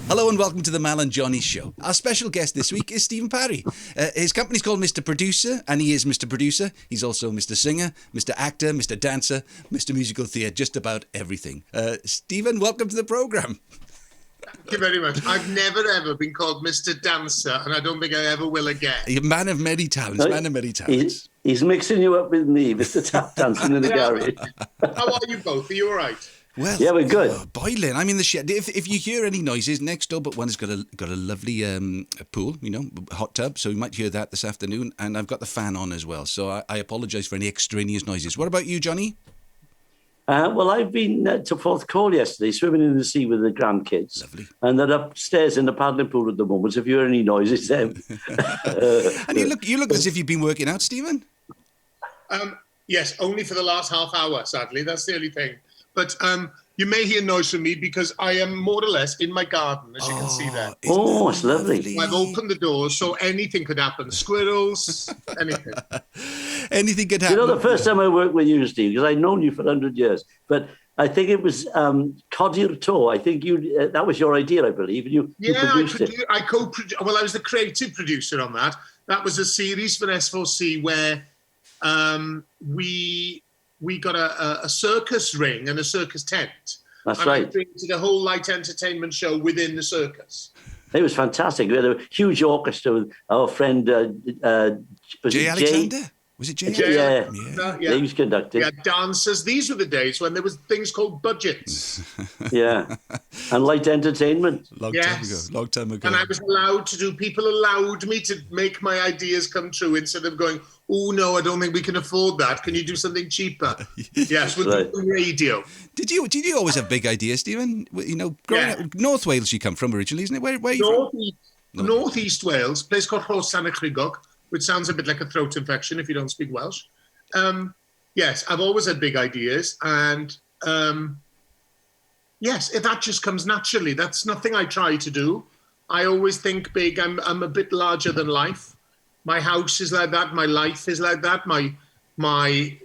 Hello and welcome to the Mal&Johnny Show. Our special guest this week is Stifyn Parri. His company's called Mr Producer, and he is Mr Producer. He's also Mr Singer, Mr Actor, Mr Dancer, Mr Musical Theatre, just about everything. Stifyn, welcome to the programme. Thank you very much. I've never ever been called Mr Dancer, and I don't think I ever will again. You're a man of many talents, He's mixing you up with me, Mr Tap Dancing in the garage. How are you both? Are you all right? Well, yeah, we're good. Boiling. I'm in the shed. If you hear any noises, next door but one's got a lovely pool, hot tub, so you might hear that this afternoon, and I've got the fan on as well, so I apologise for any extraneous noises. What about you, Johnny? Well, I've been to Fourth Call yesterday, swimming in the sea with the grandkids. Lovely. And they're upstairs in the paddling pool at the moment, so if you hear any noises, them. And you look as if you've been working out, Stifyn? Yes, only for the last half hour, sadly. That's the only thing. But you may hear noise from me because I am more or less in my garden, as you can see there. Oh, it's lovely. I've opened the doors, so anything could happen. Squirrels, anything. Anything could happen. You know, the first time I worked with you, Steve, because I've known you for 100 years, but I think it was Codir To. I think you that was your idea, I believe. You produced it. I was the creative producer on that. That was a series for S4C where we got a circus ring and a circus tent. That's and right. I created a whole light entertainment show within the circus. It was fantastic. We had a huge orchestra with our friend Jay Alexander. Was it Jay? Yeah, he was conducting. We had dancers. These were the days when there was things called budgets. Yeah, and light entertainment. Long time ago. And I was people allowed me to make my ideas come true instead of going, oh, no, I don't think we can afford that. Can you do something cheaper? Yes, with the radio. Did you always have big ideas, Stifyn? Growing up, North Wales you come from originally, isn't it? Where are you from? North East Wales, a place called Rhosanachrigoch, which sounds a bit like a throat infection if you don't speak Welsh. Yes, I've always had big ideas, and yes, that just comes naturally. That's nothing I try to do. I always think big. I'm a bit larger than life. My house is like that. My life is like that. My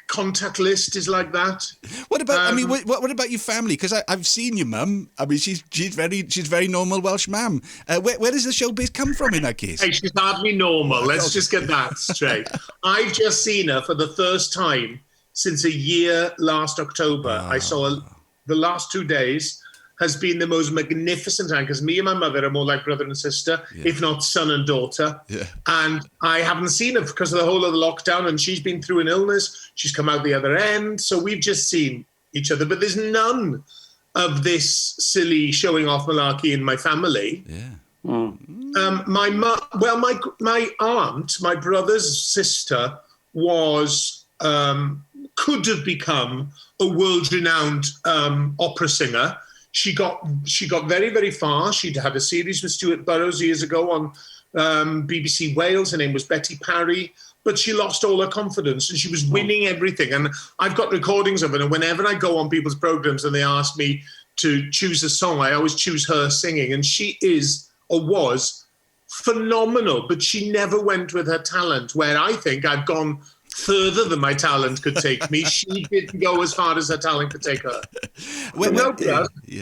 contact list is like that. What about? What about your family? Because I've seen your mum. I mean, she's very normal Welsh mum. Where does the showbiz come from in that case? Hey, she's hardly normal. Let's just get that straight. I've just seen her for the first time since a year last October. I saw her the last 2 days. Has been the most magnificent time because me and my mother are more like brother and sister, if not son and daughter. Yeah. And I haven't seen her because of the whole of the lockdown, and she's been through an illness. She's come out the other end. So we've just seen each other. But there's none of this silly showing off malarkey in my family. Yeah. My aunt, my brother's sister, could have become a world-renowned opera singer. She got very, very far. She'd had a series with Stuart Burrows years ago on BBC Wales. Her name was Betty Parry, but she lost all her confidence and she was winning everything. And I've got recordings of it. And whenever I go on people's programs and they ask me to choose a song, I always choose her singing. And she is or was phenomenal, but she never went with her talent, where I think I've gone further than my talent could take me. She didn't go as far as her talent could take her.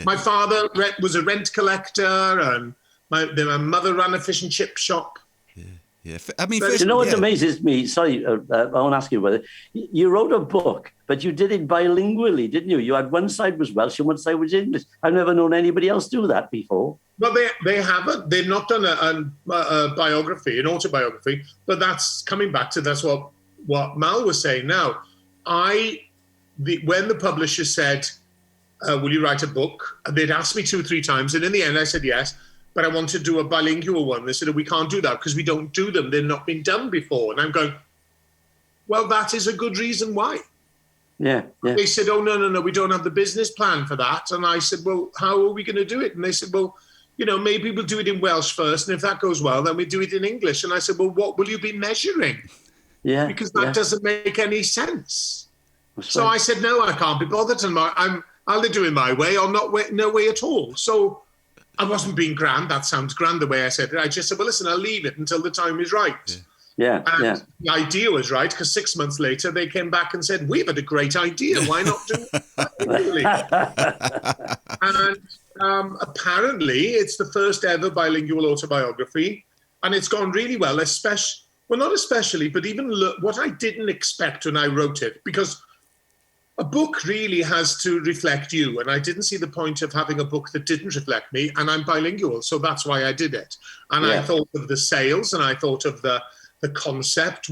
My father was a rent collector, and my mother ran a fish and chip shop. Yeah. I mean, you know what amazes me? Sorry, I won't ask you about it. You wrote a book, but you did it bilingually, didn't you? You had one side was Welsh and one side was English. I've never known anybody else do that before. Well, they haven't. They've not done a biography, an autobiography, but that's coming back to what Mal was saying now. When the publisher said, will you write a book? They'd asked me 2 or 3 times, and in the end I said yes, but I want to do a bilingual one. They said, we can't do that because we don't do them. They've not been done before. And I'm going, well, that is a good reason why. Yeah. They said, oh, no, we don't have the business plan for that. And I said, well, how are we going to do it? And they said, well, maybe we'll do it in Welsh first, and if that goes well, then we do it in English. And I said, well, what will you be measuring? Yeah, because that doesn't make any sense. So I said, no, I can't be bothered. And I'll do it my way or no way at all. So I wasn't being grand. That sounds grand the way I said it. I just said, well, listen, I'll leave it until the time is right. Yeah. The idea was right, because 6 months later they came back and said, we've had a great idea. Why not do it? And Apparently, it's the first ever bilingual autobiography, and it's gone really well, not especially, but even what I didn't expect when I wrote it, because a book really has to reflect you, and I didn't see the point of having a book that didn't reflect me, and I'm bilingual, so that's why I did it. And I thought of the sales, and I thought of the concept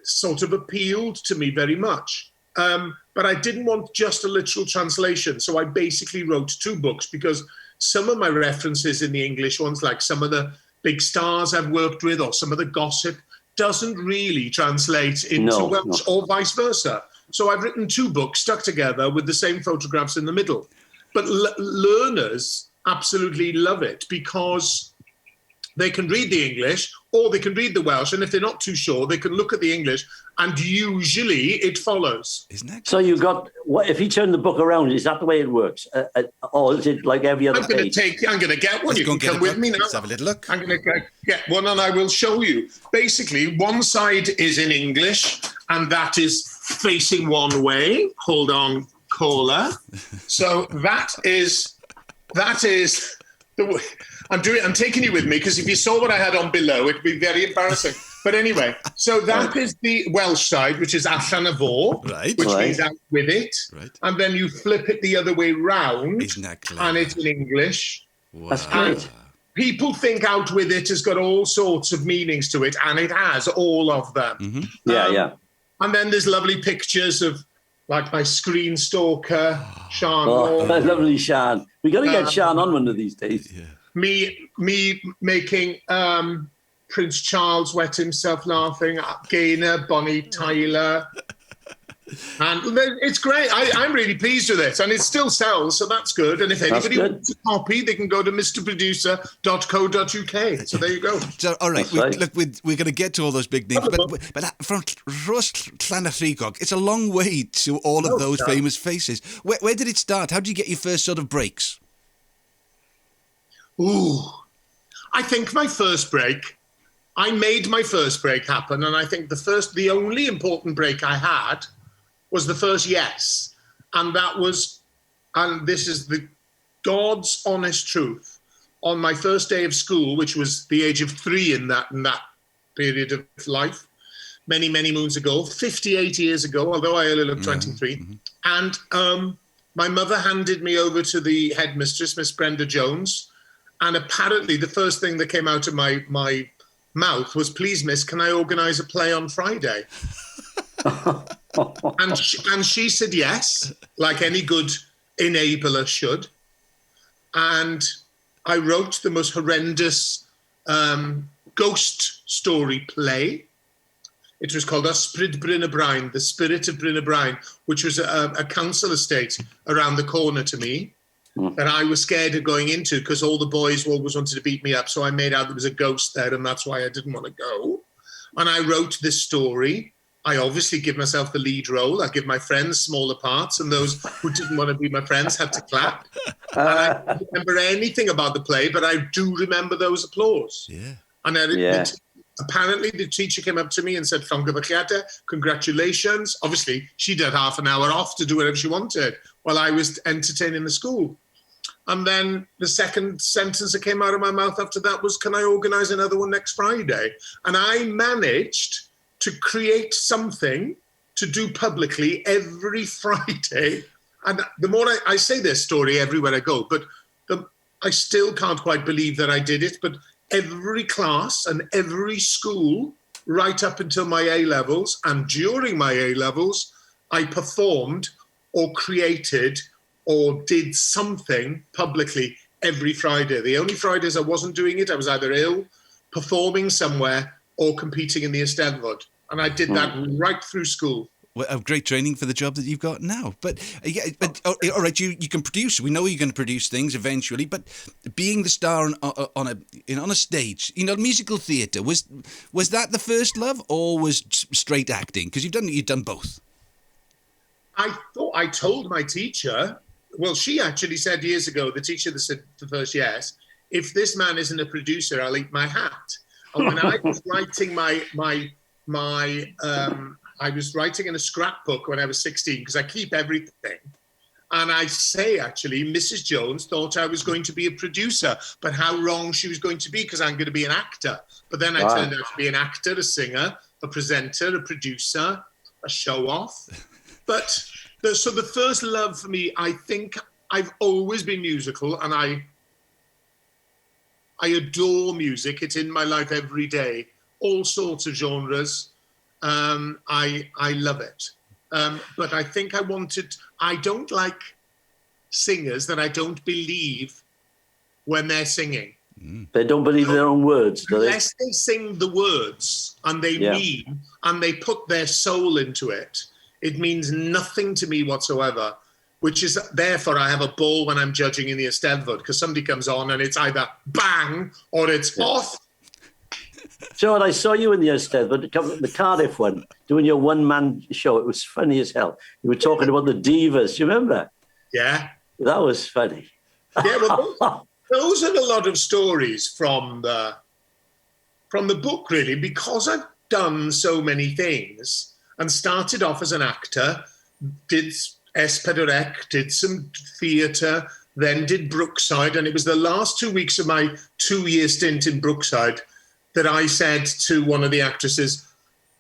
sort of appealed to me very much. But I didn't want just a literal translation, so I basically wrote 2 books, because some of my references in the English ones, like some of the big stars I've worked with or some of the gossip, doesn't really translate into Welsh or vice versa. So I've written 2 books stuck together with the same photographs in the middle. But learners absolutely love it, because they can read the English or they can read the Welsh, and if they're not too sure, they can look at the English, and usually it follows. Isn't that? So you got, if you turn the book around, is that the way it works? Or is it like every other page? I'm going to get one. Let's you go can and get come a with book. me now. Let's have a little look. I'm going to get one, and I will show you. Basically, one side is in English, and that is facing one way. Hold on, caller. So that is the way. I'm taking you with me, because if you saw what I had on below, it'd be very embarrassing. But anyway, so that is the Welsh side, which is allan y fo, which means out with it. Right. And then you flip it the other way round, Isn't that clever? And it's in English. Wow. That's great. People think out with it has got all sorts of meanings to it, and it has, all of them. Mm-hmm. Yeah. And then there's lovely pictures of, like, my screen stalker, Sian. Lovely Sian. We got to get Sian on one of these days. Yeah. Me making Prince Charles wet himself laughing, Gaynor, Bonnie Tyler. And it's great. I'm really pleased with it, and it still sells, so that's good. And if anybody wants a copy, they can go to mrproducer.co.uk. So there you go. So, all right, look, we're going to get to all those big names, but from Rhos Llanelligog, it's a long way to all of those famous faces. Where did it start? How did you get your first sort of breaks? Ooh, I think my first break, I made my first break happen, and I think the only important break I had was the first yes. And this is the God's honest truth. On my first day of school, which was the age of 3 in that period of life, many, many moons ago, 58 years ago, although I only look 23. Mm-hmm. And my mother handed me over to the headmistress, Miss Brenda Jones. And apparently the first thing that came out of my mouth was, "Please, miss, can I organise a play on Friday?" and she said yes, like any good enabler should. And I wrote the most horrendous ghost story play. It was called Ysbryd Bryn y Brain, The Spirit of Bryn y Brain, which was a council estate around the corner to me that I was scared of going into, because all the boys always wanted to beat me up. So I made out there was a ghost there, and that's why I didn't want to go. And I wrote this story. I obviously give myself the lead role. I give my friends smaller parts, and those who didn't want to be my friends had to clap. And I don't remember anything about the play, but I do remember those applause. Yeah. And apparently the teacher came up to me and said, "Llongyfarchiadau, congratulations." Obviously, she did half an hour off to do whatever she wanted while I was entertaining the school. And then the second sentence that came out of my mouth after that was, "Can I organise another one next Friday?" And I managed to create something to do publicly every Friday. And the more I say this story everywhere I go, but I still can't quite believe that I did it. But every class and every school, right up until my A-levels and during my A-levels, I performed or created or did something publicly every Friday. The only Fridays I wasn't doing it, I was either ill, performing somewhere, or competing in the Eisteddfod. And I did that right through school. Well, a great training for the job that you've got now. But all right, you can produce. We know you're going to produce things eventually. But being the star on a stage, musical theatre, was that the first love, or was straight acting? Because you've done both. I told my teacher. Well, she actually said years ago, the teacher that said the first yes, "If this man isn't a producer, I'll eat my hat." And when I was writing I was writing in a scrapbook when I was 16, because I keep everything. And I say, actually, Mrs. Jones thought I was going to be a producer, but how wrong she was going to be, because I'm going to be an actor. But then I turned out to be an actor, a singer, a presenter, a producer, a show-off. But so the first love for me, I think I've always been musical, and I adore music. It's in my life every day, all sorts of genres. I love it. But I think I don't like singers that I don't believe when they're singing. They don't believe their own words, do they? Unless they sing the words and they mean, and they put their soul into it, it means nothing to me whatsoever, which is, therefore, I have a ball when I'm judging in the Eisteddfod, because somebody comes on and it's either bang or it's off. John, I saw you in the Eisteddfod, the Cardiff one, doing your one-man show. It was funny as hell. You were talking about the divas. Do you remember? Yeah. That was funny. Yeah, well, those are a lot of stories from the book, really, because I've done so many things and started off as an actor, did Espadorec, did some theatre, then did Brookside, and it was the last 2 weeks of my 2-year stint in Brookside that I said to one of the actresses,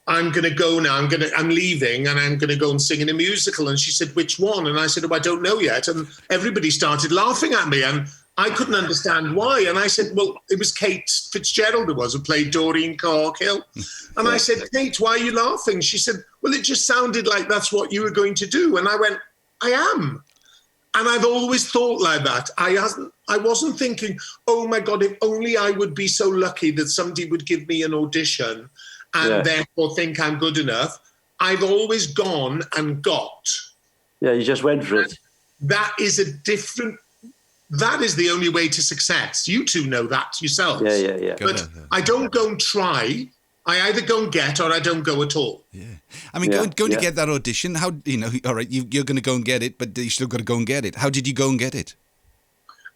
I'm going to go now, I'm leaving, and I'm going to go and sing in a musical. And she said, which one? And I said, oh, I don't know yet. And everybody started laughing at me, and I couldn't understand why. And I said, well, it was Kate Fitzgerald who played Doreen Corkhill. And I said, Kate, why are you laughing? She said, well, it just sounded like that's what you were going to do. And I went, I am. And I've always thought like that. I wasn't thinking, oh my God, if only I would be so lucky that somebody would give me an audition and therefore think I'm good enough. I've always gone and got. Yeah, you just went for it. That is the only way to success. You two know that yourselves. Yeah. But I don't go and try. I either go and get or I don't go at all. Yeah. I mean, going to get that audition, how, all right, you're going to go and get it, but you still got to go and get it. How did you go and get it?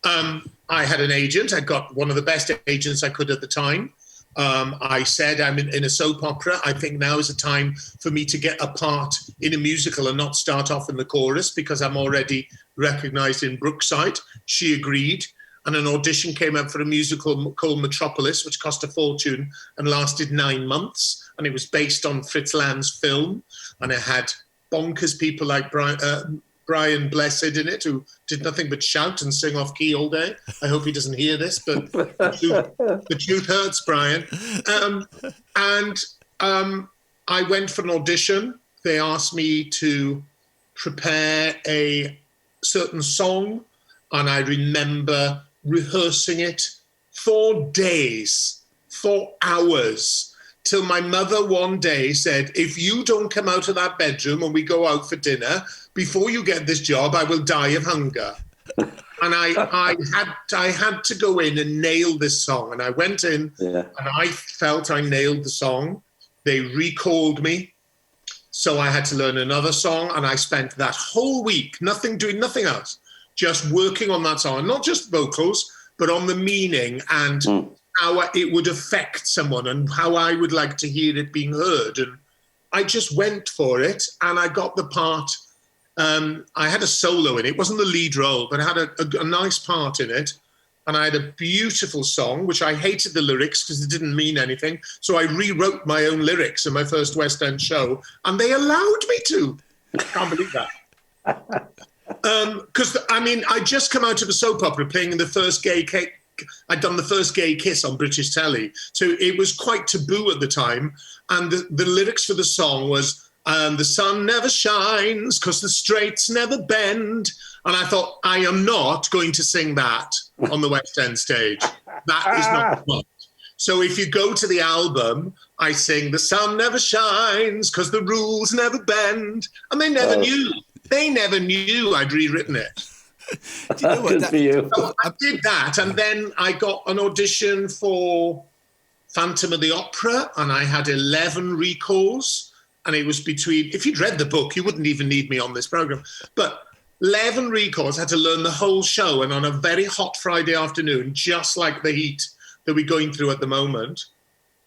I had an agent. I got one of the best agents I could at the time. I said, I'm in a soap opera. I think now is the time for me to get a part in a musical and not start off in the chorus, because I'm already recognised in Brookside. She agreed. And an audition came up for a musical called Metropolis, which cost a fortune and lasted 9 months. And it was based on Fritz Lang's film. And it had bonkers people like Brian Blessed in it, who did nothing but shout and sing off key all day. I hope he doesn't hear this, but the truth hurts, Brian. I went for an audition. They asked me to prepare a certain song, and I remember rehearsing it for days, for hours, till my mother one day said, if you don't come out of that bedroom when we go out for dinner, before you get this job, I will die of hunger. And I had to go in and nail this song. And I went in and I felt I nailed the song. They recalled me. So I had to learn another song. And I spent that whole week doing nothing else, just working on that song. And not just vocals, but on the meaning and how it would affect someone and how I would like to hear it being heard. And I just went for it and I got the part. I had a solo in it. It wasn't the lead role, but I had a nice part in it. And I had a beautiful song, which I hated the lyrics because it didn't mean anything. So I rewrote my own lyrics in my first West End show, and they allowed me to. I can't believe that. Because, I'd just come out of a soap opera playing in the first I'd done the first gay kiss on British telly. So it was quite taboo at the time. And the lyrics for the song was, the sun never shines because the straits never bend. And I thought, I am not going to sing that on the West End stage. That is not fun. So if you go to the album, I sing, the sun never shines because the rules never bend. And they never knew. They never knew I'd rewritten it. Do you know what? So I did that, and then I got an audition for Phantom of the Opera, and I had 11 recalls. And it was between, if you'd read the book, you wouldn't even need me on this program. But 11 recalls, had to learn the whole show. And on a very hot Friday afternoon, just like the heat that we're going through at the moment,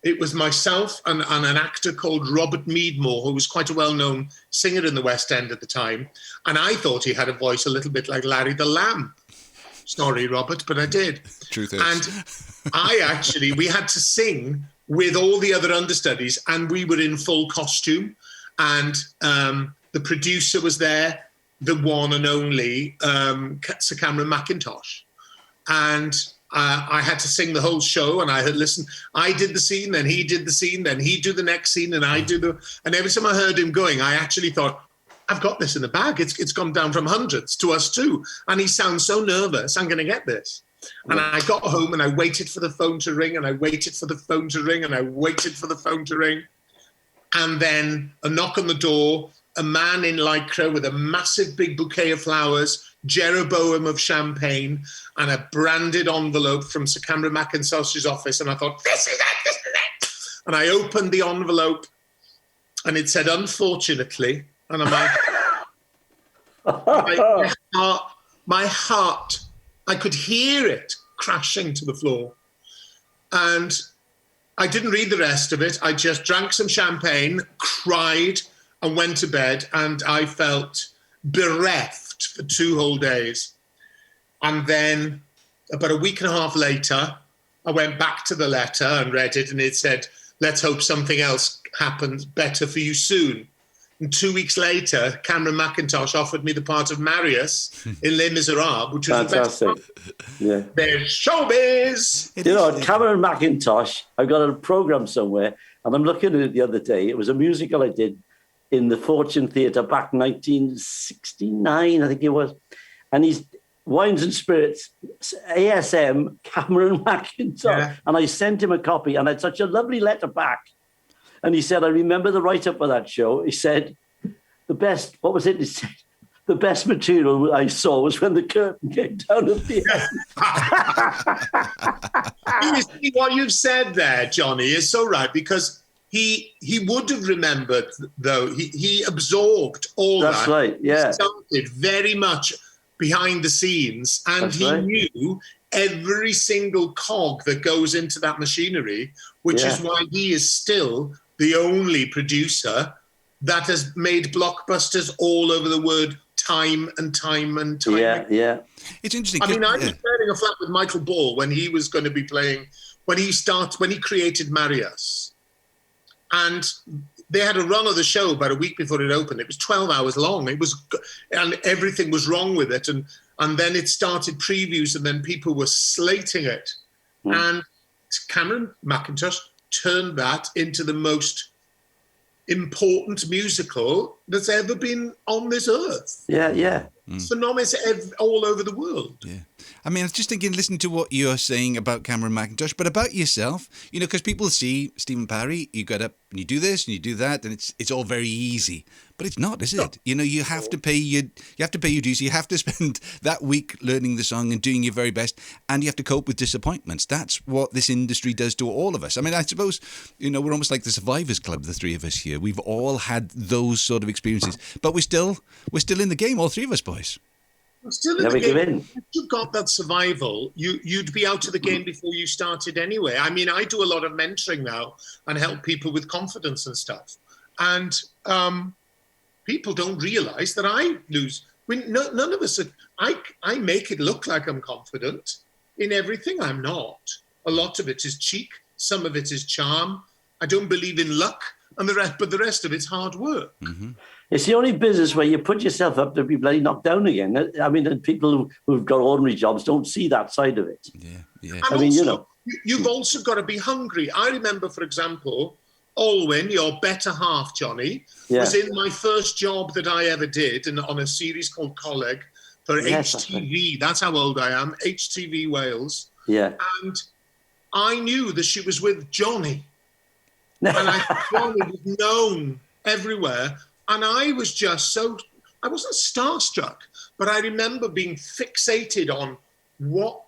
it was myself and an actor called Robert Meadmore, who was quite a well-known singer in the West End at the time. And I thought he had a voice a little bit like Larry the Lamb. Sorry, Robert, but I did. Truth is. And we had to sing with all the other understudies, and we were in full costume. And the producer was there, the one and only Sir Cameron Mackintosh. And I had to sing the whole show, and I had listened. I did the scene, then he did the scene, then he'd do the next scene, and and every time I heard him going, I actually thought, I've got this in the bag. It's gone down from hundreds to us too. And he sounds so nervous. I'm going to get this. And I got home and I waited for the phone to ring, and I waited for the phone to ring, and I waited for the phone to ring. And then a knock on the door, a man in lycra with a massive big bouquet of flowers, Jeroboam of champagne, and a branded envelope from Sir Cameron Mackintosh's office. And I thought, this is it. And I opened the envelope, and it said, unfortunately, and I'm like, my heart, I could hear it crashing to the floor. And I didn't read the rest of it. I just drank some champagne, cried, and went to bed. And I felt bereft for 2 whole days. And then about a week and a half later, I went back to the letter and read it. And it said, let's hope something else happens better for you soon. And 2 weeks later, Cameron Mackintosh offered me the part of Marius in Les Miserables, which was fantastic. The best. Yeah. There's showbiz. You know, Cameron Mackintosh, I've got a program somewhere, and I'm looking at it the other day. It was a musical I did in the Fortune Theatre back in 1969, I think it was. And he's Wines and Spirits, ASM, Cameron Mackintosh. Yeah. And I sent him a copy, and I had such a lovely letter back. And he said, I remember the write-up of that show. He said, the best material I saw was when the curtain came down at the end. You see, what you've said there, Johnny, is so right, because he would have remembered, though. He absorbed all that. That's right, yeah. He started very much behind the scenes, and knew every single cog that goes into that machinery, which is why he is still the only producer that has made blockbusters all over the world time and time and time. Yeah. It's interesting. I mean, I was sharing a flat with Michael Ball when he was going to be playing, when he created Marius. And they had a run of the show about a week before it opened. It was 12 hours long. And everything was wrong with it. And then it started previews, and then people were slating it. And Cameron Mackintosh turned that into the most important musical that's ever been on this earth. Yeah. Phenomenal all over the world. Yeah. I mean, I was just thinking, listen to what you're saying about Cameron Mackintosh, but about yourself, you know, because people see Stifyn Parri, you get up and you do this and you do that, and it's all very easy. But it's not, is it? No. You know, you have to pay your dues. You have to spend that week learning the song and doing your very best, and you have to cope with disappointments. That's what this industry does to all of us. I mean, I suppose, you know, we're almost like the Survivors Club, the three of us here. We've all had those sort of experiences, but we're still in the game, all three of us, boys. Still in the game. If you've got that survival, you'd be out of the game before you started anyway. I mean, I do a lot of mentoring now and help people with confidence and stuff. And people don't realise that I lose. None of us. I make it look like I'm confident in everything. I'm not. A lot of it is cheek. Some of it is charm. I don't believe in luck, and the rest of it's hard work. Mm-hmm. It's the only business where you put yourself up to be bloody knocked down again. I mean, and people who've got ordinary jobs don't see that side of it. Yeah. And I mean, also, you know, you've also got to be hungry. I remember, for example, Olwyn, your better half, Johnny, was in my first job that I ever did on a series called Coleg for HTV. That's how old I am. HTV Wales. Yeah. And I knew that she was with Johnny. And Johnny was known everywhere. And I was just I wasn't starstruck, but I remember being fixated on what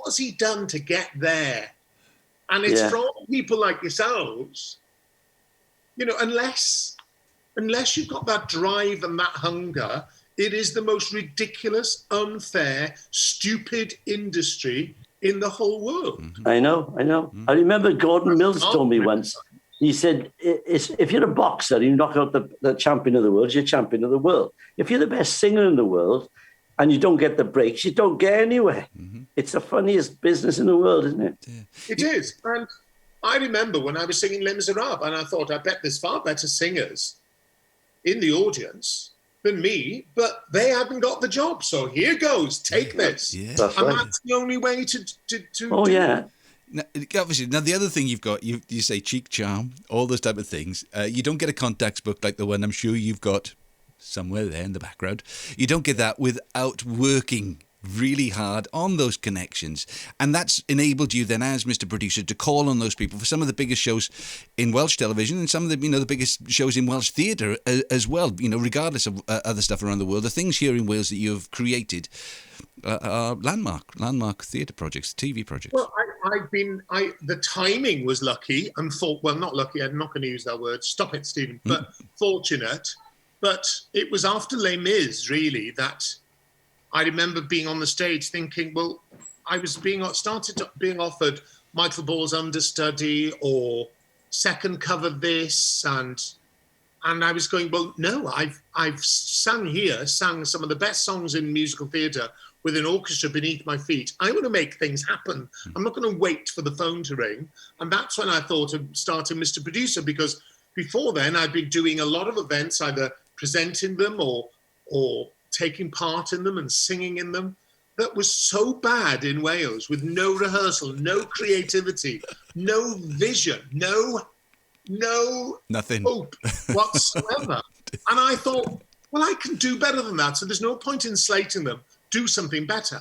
has he done to get there? And it's from people like yourselves, you know, unless you've got that drive and that hunger, it is the most ridiculous, unfair, stupid industry in the whole world. I know. I remember Gordon Mills told me once, he said, if you're a boxer, you knock out the champion of the world, you're champion of the world. If you're the best singer in the world and you don't get the breaks, you don't get anywhere. It's the funniest business in the world, isn't it? Yeah. It is. And I remember when I was singing Les Miserables, and I thought, I bet there's far better singers in the audience than me, but they haven't got the job. So here goes, take this. Yeah. That's And right. that's the only way to Oh, do yeah. it. Now, obviously, now the other thing you've got, you say cheek charm, all those type of things. You don't get a contacts book like the one I'm sure you've got somewhere there in the background. You don't get that without working really hard on those connections, and that's enabled you then as Mr. Producer to call on those people for some of the biggest shows in Welsh television and some of the the biggest shows in Welsh theatre as well. Regardless of other stuff around the world, the things here in Wales that you have created are landmark theatre projects, TV projects. Well, the timing was lucky and not lucky, I'm not going to use that word, stop it, Stephen, but fortunate. But it was after Les Mis, really, that I remember being on the stage thinking, well, I was being offered Michael Ball's Understudy or second cover this, and I was going, well, no, I've sang some of the best songs in musical theatre with an orchestra beneath my feet. I want to make things happen. I'm not going to wait for the phone to ring. And that's when I thought of starting Mr. Producer, because before then I'd been doing a lot of events, either presenting them or taking part in them and singing in them. That was so bad in Wales, with no rehearsal, no creativity, no vision, no Nothing. hope whatsoever. And I thought, well, I can do better than that. So there's no point in slating them. Do something better.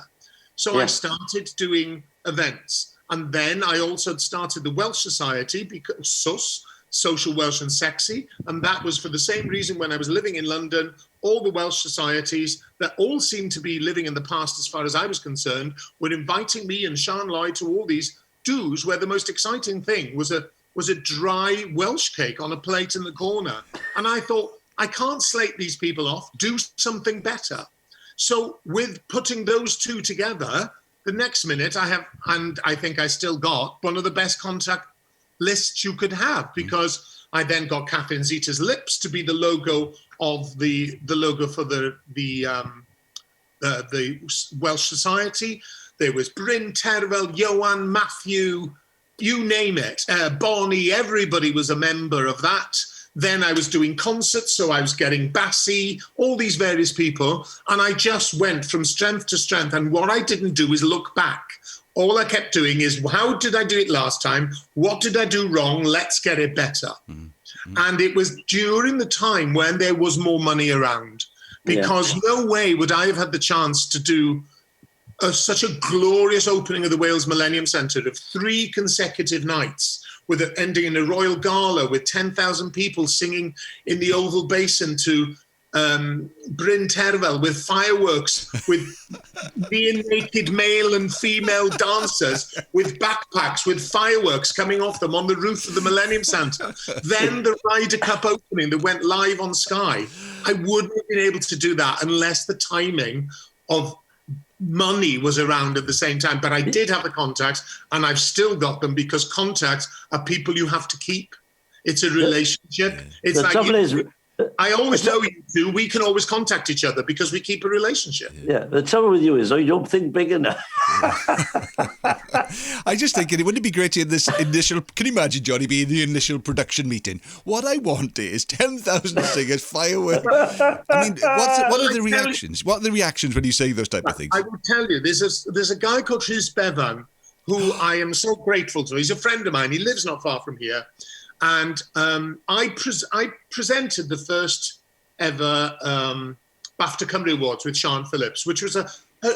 So I started doing events. And then I also started the Welsh Society, because SUS, Social Welsh and Sexy. And that was for the same reason when I was living in London. All the Welsh societies that all seemed to be living in the past as far as I was concerned were inviting me and Sian Lloyd to all these do's where the most exciting thing was a dry Welsh cake on a plate in the corner. And I thought, I can't slate these people off, do something better. So with putting those two together, the next minute I think I still got one of the best contact lists you could have, because I then got Catherine Zeta's lips to be the logo of the logo for the Welsh Society. There was Bryn Terfel, Johan, Matthew, you name it, Bonnie, everybody was a member of that. Then I was doing concerts, so I was getting Bassie, all these various people, and I just went from strength to strength. And what I didn't do is look back. All I kept doing is, how did I do it last time? What did I do wrong? Let's get it better. And it was during the time when there was more money around, because no way would I have had the chance to do such a glorious opening of the Wales Millennium Centre of 3 consecutive nights, with it ending in a royal gala with 10,000 people singing in the Oval Basin to Bryn Terfel, with fireworks, with being naked male and female dancers with backpacks with fireworks coming off them on the roof of the Millennium Centre. Then the Ryder Cup opening that went live on Sky. I wouldn't have been able to do that unless the timing of money was around at the same time. But I did have the contacts, and I've still got them, because contacts are people you have to keep. It's a relationship. It's the trouble is, I always know you two. We can always contact each other because we keep a relationship. Yeah, the trouble with you is you don't think big enough. I just think, wouldn't it be great in this initial, can you imagine, Johnny, being the initial production meeting? What I want is 10,000 singers, fireworks. I mean, what are the reactions? What are the reactions when you say those type of things? I will tell you, there's a guy called Rhys Bevan who I am so grateful to. He's a friend of mine. He lives not far from here. And I presented the first ever BAFTA Cymru Awards with Sian Phillips, which was a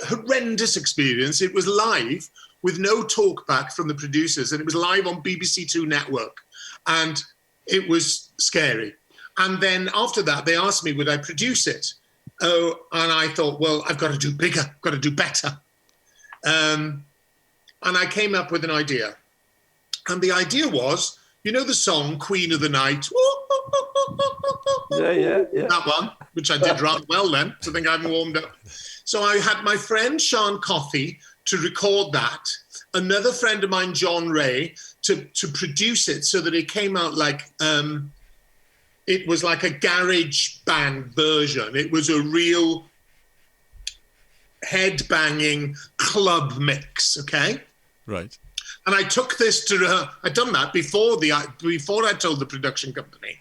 horrendous experience. It was live with no talk back from the producers, and it was live on BBC Two network, and it was scary. And then after that, they asked me, would I produce it? Oh, and I thought, well, I've got to do bigger, got to do better. And I came up with an idea. And the idea was, you know the song Queen of the Night? Yeah. That one, which I did rather well then, so I think I haven't warmed up. So I had my friend Sean Coffey to record that. Another friend of mine, John Ray, to produce it so that it came out like, it was like a garage band version. It was a real head-banging club mix, okay? Right. And I took this to her. I'd done that before I told the production company.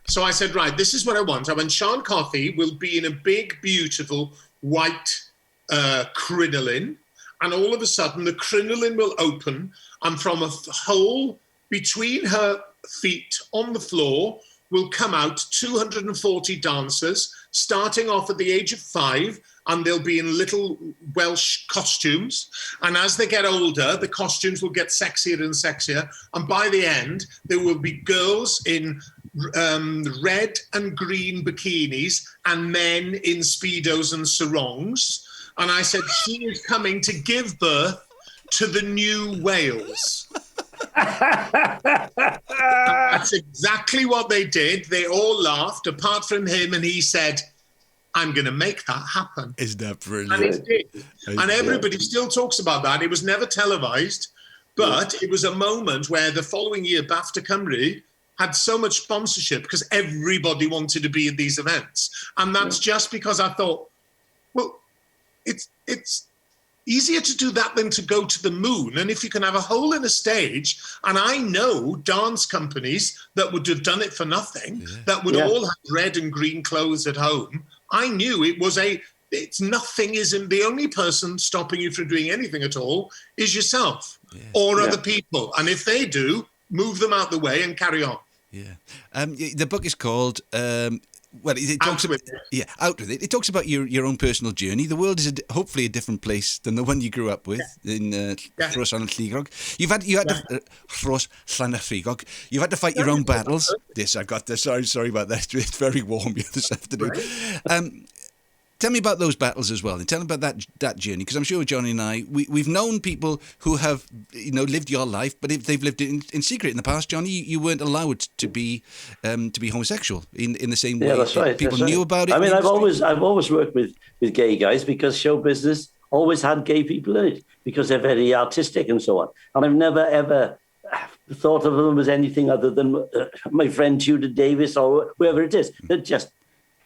So I said, right, this is what I want. I want Sean Coffey will be in a big, beautiful white crinoline. And all of a sudden, the crinoline will open. And from a hole between her feet on the floor will come out 240 dancers, starting off at the age of 5, and they'll be in little Welsh costumes. And as they get older, the costumes will get sexier and sexier. And by the end, there will be girls in red and green bikinis and men in Speedos and sarongs. And I said, she is coming to give birth to the new Wales. That's exactly what they did. They all laughed, apart from him, and he said, I'm going to make that happen. Isn't that brilliant? And it did. And everybody still talks about that. It was never televised, but it was a moment where the following year, BAFTA Cymru had so much sponsorship because everybody wanted to be at these events. And that's just because I thought, well, it's easier to do that than to go to the moon. And if you can have a hole in a stage, and I know dance companies that would have done it for nothing, that would all have red and green clothes at home, I knew it's nothing isn't the only person stopping you from doing anything at all is yourself or other people. And if they do, move them out the way and carry on. Yeah. The book is called... it talks about Out With It. It talks about your own personal journey. The world is hopefully a different place than the one you grew up with in Rhos Llanllygog. You had to Rhos Llanllygog. You've had to fight your own battles. Yes, I got this. Sorry about that. It's very warm here this afternoon. Right. Tell me about those battles as well, and tell me about that journey, because I'm sure Johnny and I, we've known people who have lived your life, but if they've lived it in secret. In the past, Johnny, you weren't allowed to be homosexual in the same way. Yeah, that's right. People knew about it. I mean, I've always worked with gay guys because show business always had gay people in it because they're very artistic and so on. And I've never ever thought of them as anything other than my friend Tudor Davis or whoever it is. They're just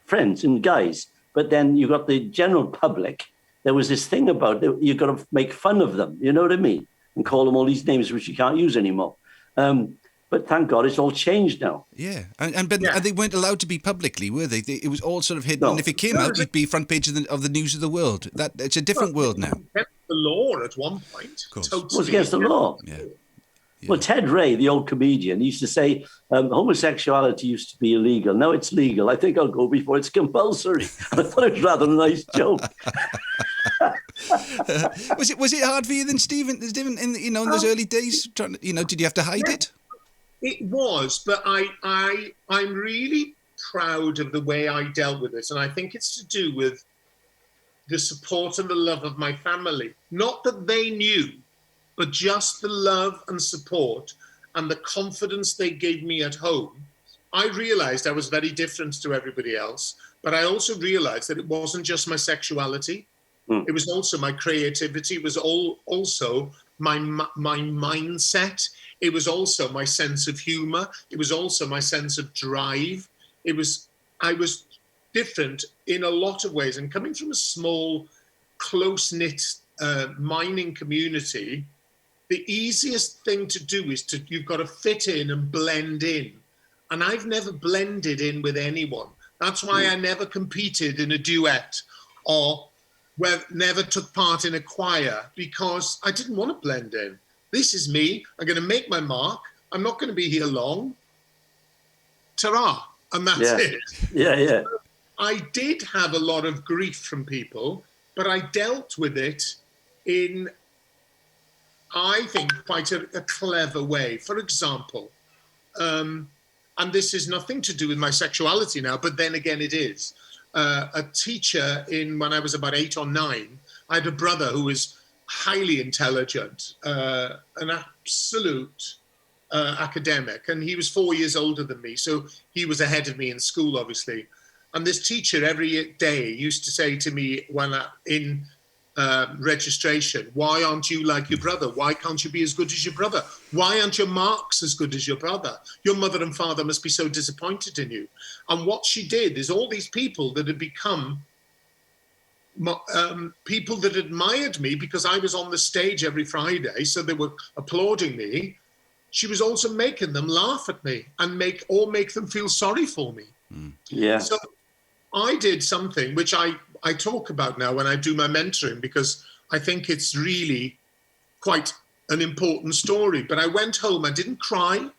friends and guys. But then you got the general public. There was this thing about you've got to make fun of them, you know what I mean? And call them all these names which you can't use anymore. But thank God it's all changed now. Yeah, and they weren't allowed to be publicly, were they? It was all sort of hidden. No. And if it came out, it'd be front page of the news of the world. It's a different world now. Against the law at one point. Of course. Totally. It was against the law. Yeah. Yeah. Well, Ted Ray, the old comedian, used to say homosexuality used to be illegal. Now it's legal. I think I'll go before it's compulsory. I thought it was rather a nice joke. Was it hard for you then, Stephen? In those early days, did you have to hide it? It was, but I'm really proud of the way I dealt with it, and I think it's to do with the support and the love of my family. Not that they knew, but just the love and support and the confidence they gave me at home. I realized I was very different to everybody else, but I also realized that it wasn't just my sexuality. It was also my creativity. It was also my mindset. It was also my sense of humor. It was also my sense of drive. I was different in a lot of ways. And coming from a small, close-knit mining community, the easiest thing to do is you've got to fit in and blend in. And I've never blended in with anyone. That's why I never competed in a duet or never took part in a choir, because I didn't want to blend in. This is me. I'm going to make my mark. I'm not going to be here long. Ta-ra. And that's it. Yeah. I did have a lot of grief from people, but I dealt with it in, I think, quite a clever way. For example, and this is nothing to do with my sexuality now, but then again it is. A teacher when I was about 8 or 9, I had a brother who was highly intelligent, an absolute academic, and he was 4 years older than me, so he was ahead of me in school, obviously. And this teacher every day used to say to me registration. Why aren't you like your brother? Why can't you be as good as your brother? Why aren't your marks as good as your brother? Your mother and father must be so disappointed in you. And what she did is all these people that had become people that admired me because I was on the stage every Friday, so they were applauding me. She was also making them laugh at me and make them feel sorry for me. Yeah. So I did something which I talk about now when I do my mentoring, because I think it's really quite an important story. But I went home, I didn't cry.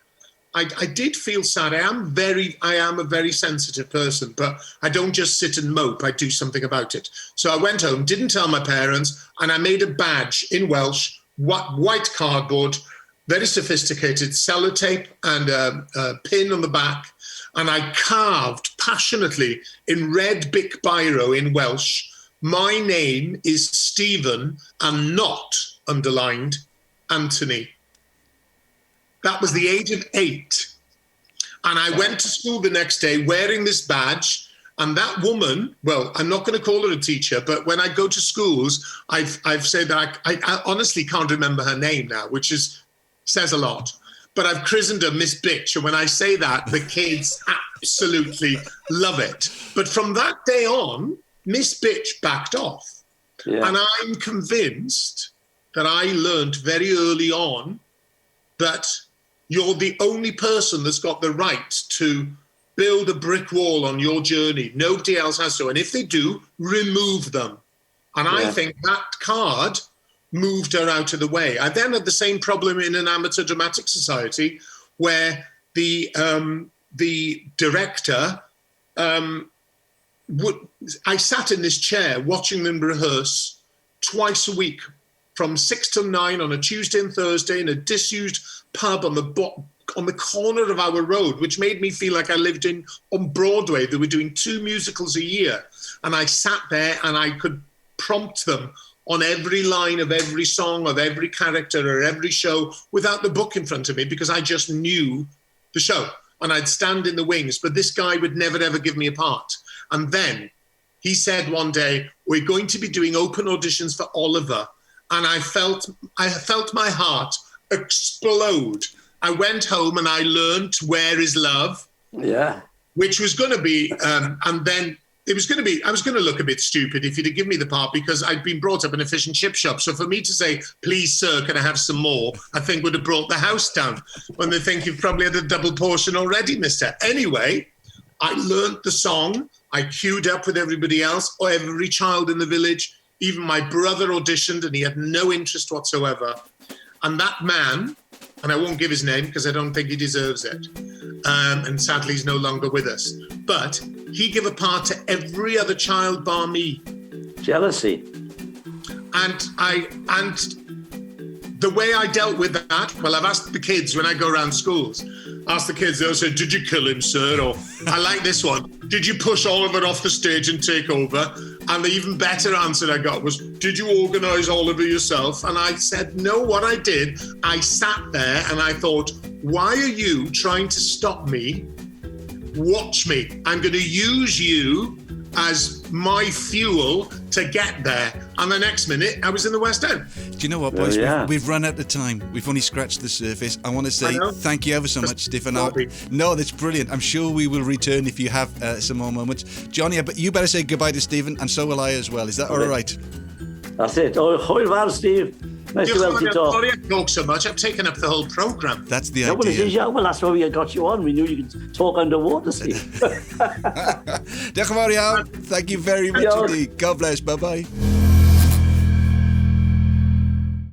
I did feel sad. I am a very sensitive person, but I don't just sit and mope. I do something about it. So I went home, didn't tell my parents, and I made a badge in Welsh, white cardboard, very sophisticated, sellotape and a pin on the back. And I carved passionately in red Bic biro in Welsh, my name is Stephen and not, underlined, Anthony. That was the age of 8. And I went to school the next day wearing this badge. And that woman, well, I'm not going to call her a teacher, but when I go to schools, I've said that I honestly can't remember her name now, which says a lot. But I've christened her Miss Bitch. And when I say that, the kids absolutely love it. But from that day on, Miss Bitch backed off. Yeah. And I'm convinced that I learned very early on that you're the only person that's got the right to build a brick wall on your journey. Nobody else has to. And if they do, remove them. And I think that card moved her out of the way. I then had the same problem in an amateur dramatic society where the director, I sat in this chair watching them rehearse twice a week from 6 till 9 on a Tuesday and Thursday in a disused pub on the corner of our road, which made me feel like I lived on Broadway. They were doing 2 musicals a year. And I sat there and I could prompt them on every line of every song, of every character or every show without the book in front of me, because I just knew the show. And I'd stand in the wings, but this guy would never, ever give me a part. And then he said one day, we're going to be doing open auditions for Oliver. And I felt my heart explode. I went home and I learned Where Is Love? Yeah. Which was going to be, and then it was going to be, I was going to look a bit stupid if you'd have given me the part, because I'd been brought up in a fish and chip shop. So for me to say, please, sir, can I have some more? I think would have brought the house down, when they think you've probably had a double portion already, mister. Anyway, I learned the song. I queued up with everybody else, or every child in the village. Even my brother auditioned and he had no interest whatsoever. And that man, and I won't give his name because I don't think he deserves it, and sadly he's no longer with us, but he gave a part to every other child bar me. Jealousy. And the way I dealt with that, well, I've asked the kids when I go around schools, they'll say, did you kill him, sir? Or I like this one, did you push Oliver off the stage and take over? And the even better answer I got was, did you organise Oliver yourself? And I said, no, what I did, I sat there and I thought, why are you trying to stop me? Watch me. I'm going to use you as my fuel to get there. And the next minute, I was in the West End. Do you know what, boys? We've run out of time. We've only scratched the surface. I want to say thank you ever so much, Stifyn. No, that's brilliant. I'm sure we will return if you have some more moments. Johnny, but you better say goodbye to Stifyn, and so will I as well. Is that all right? That's it. Oh, hwyl fawr, Steve. Nice to have you talk. Sorry I talk so much. I've taken up the whole programme. That's the idea. Well, that's why we got you on. We knew you could talk underwater, Steve. Diolch yn fawr iawn. Thank you very much indeed. God bless. Bye-bye.